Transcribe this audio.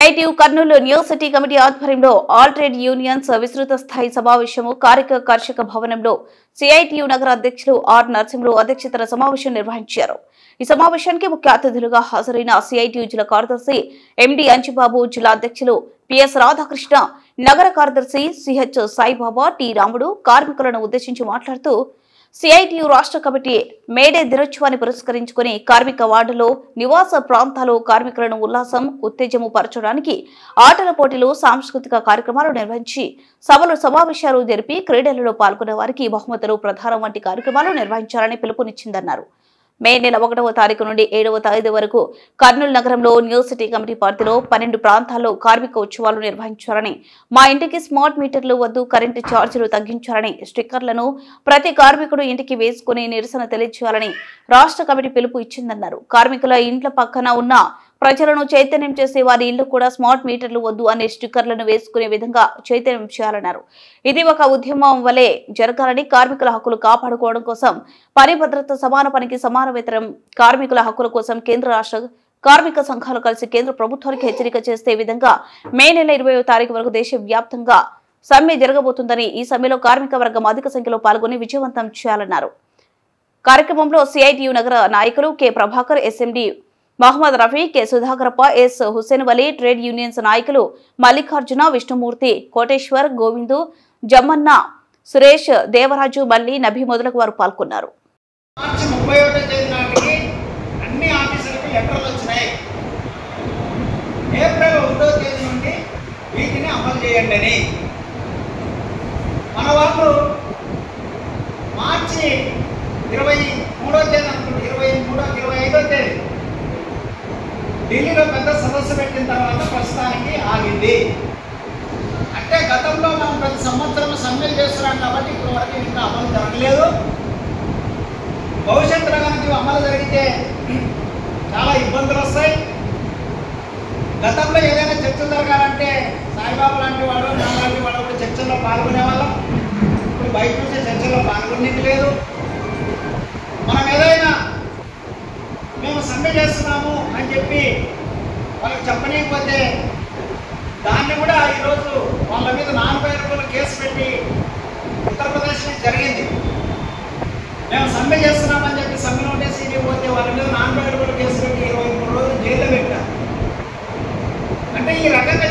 ITU Kurnool new city committee ఆధ్వర్యంలో all trade unions విస్తృత స్థాయి సమావేశము కర్షక భవనంలో సిఐటియు నగర అధ్యక్షులు ఆర్ నరసింహులు అధ్యక్షతన సమావేశం నిర్వహించారు. ఈ సమావేశానికి ముఖ్య అతిథులుగా హాజరైన సిఐటియు జిల్లా కార్యదర్శి ఎండి అంజిబాబు, జిల్లా అధ్యక్షులు పిఎస్ రాధాకృష్ణ, నగర కార్యదర్శి సిహెచ్ సాయిబాబా, టి రాముడు కార్మికులను ఉద్దేశించి మాట్లాడుతూ సిఐటియు రాష్ట్ర కమిటీ మేడే దినోత్సవాన్ని పురస్కరించుకుని కార్మిక వార్డులో నివాస ప్రాంతాల్లో కార్మికులను ఉల్లాసం ఉత్తేజము పరచడానికి ఆటల పోటీలు, సాంస్కృతిక కార్యక్రమాలు నిర్వహించి సభలు, సమావేశాలు జరిపి క్రీడలలో పాల్గొనే వారికి బహుమతులు ప్రదానం వంటి కార్యక్రమాలు నిర్వహించాలని పిలుపునిచ్చిందన్నారు. మే నెల 1వ తారీఖు నుండి 7వ తారీఖు వరకు కర్నూలు నగరంలో న్యూ సిటీ కమిటీ పరిధిలో 12 ప్రాంతాల్లో కార్మిక ఉత్సవాలు నిర్వహించాలని, మా ఇంటికి స్మార్ట్ మీటర్లు వద్దు, కరెంటు ఛార్జీలు తగ్గించాలని, స్టిక్కర్లను ప్రతి కార్మికుడు ఇంటికి వేసుకుని నిరసన తెలియజేయాలని రాష్ట్ర కమిటీ పిలుపు ఇచ్చిందన్నారు. కార్మికుల ఇంట్ల పక్కన ఉన్న ప్రజలను చైతన్యం చేసే వారి ఇళ్లు కూడా స్మార్ట్ మీటర్లు వద్దు అనే స్టిక్కర్లను వేసుకునే విధంగా చైతన్యం చేయాలన్నారు. ఇది ఒక ఉద్యమం వలె జరగాలని, కార్మికుల హక్కులు కాపాడుకోవడం కోసం పని భద్రత, సమాన పనికి సమాన వేతనం, కార్మికుల హక్కుల కోసం కేంద్ర రాష్ట్ర కార్మిక సంఘాలు కలిసి కేంద్ర ప్రభుత్వానికి హెచ్చరిక చేసే విధంగా మే నెల 20వ తారీఖు వరకు దేశవ్యాప్తంగా సమ్మె జరగబోతుందని, ఈ సమ్మెలో కార్మిక వర్గం అధిక సంఖ్యలో పాల్గొని విజయవంతం చేయాలన్నారు. కార్యక్రమంలో సిఐటియు నగర నాయకులు K Prabhakar, SMD Mohammed Rafi, K Sudhakarappa, S Hussain Vali, trade unions నాయకులు మల్లికార్జున, విష్ణుమూర్తి, కోటేశ్వర్, గోవిందు, జమ్మన్న, సురేష్, దేవరాజు, మల్లి, నబీ మొదలగు వారు పాల్గొన్నారు. మార్చి 31వ తేదీ నాటికి అన్ని ఆఫీసులకు లెటర్లు వచ్చినాయి. ఏప్రిల్ 1వ తేదీ నుండి వీటిని అమలు చేయండి అని. మన వాళ్ళు మార్చి 23వ తేదీ అనుకుంటే 25వ తేదీ ఢిల్లీలో పెద్ద సదస్సు పెట్టిన తర్వాత ప్రస్తుతానికి ఆగింది. అంటే గతంలో మనం ప్రతి సంవత్సరం సమ్మెలు చేస్తున్నాం కాబట్టి ఇప్పుడు వరకు ఇంకా అమలు జరగలేదు. భవిష్యత్తులో కనుక అమలు జరిగితే చాలా ఇబ్బందులు వస్తాయి. గతంలో ఏదైనా చర్చలు జరగాలంటే సాయిబాబు లాంటి వాడు, నా లాంటి వాడు కూడా చర్చల్లో పాల్గొనే వాళ్ళం. ఇప్పుడు బయట నుంచి చర్చల్లో పాల్గొనేది లేదు. మనం ఏదైనా మేము సమ్మె చేస్తున్నాము అని చెప్పి వాళ్ళకి చెప్పలేకపోతే దాన్ని కూడా ఈరోజు వాళ్ళ మీద 40 రూపాయల కేసు పెట్టి ఉత్తరప్రదేశ్లో జరిగింది. మేము సమ్మె చేస్తున్నామని చెప్పి సమ్మె నోటీస్ ఇవ్వకపోతే వాళ్ళ మీద 40 రూపాయల కేసు పెట్టి 23 రోజులు జైల్లో పెట్టారు. అంటే ఈ రకంగా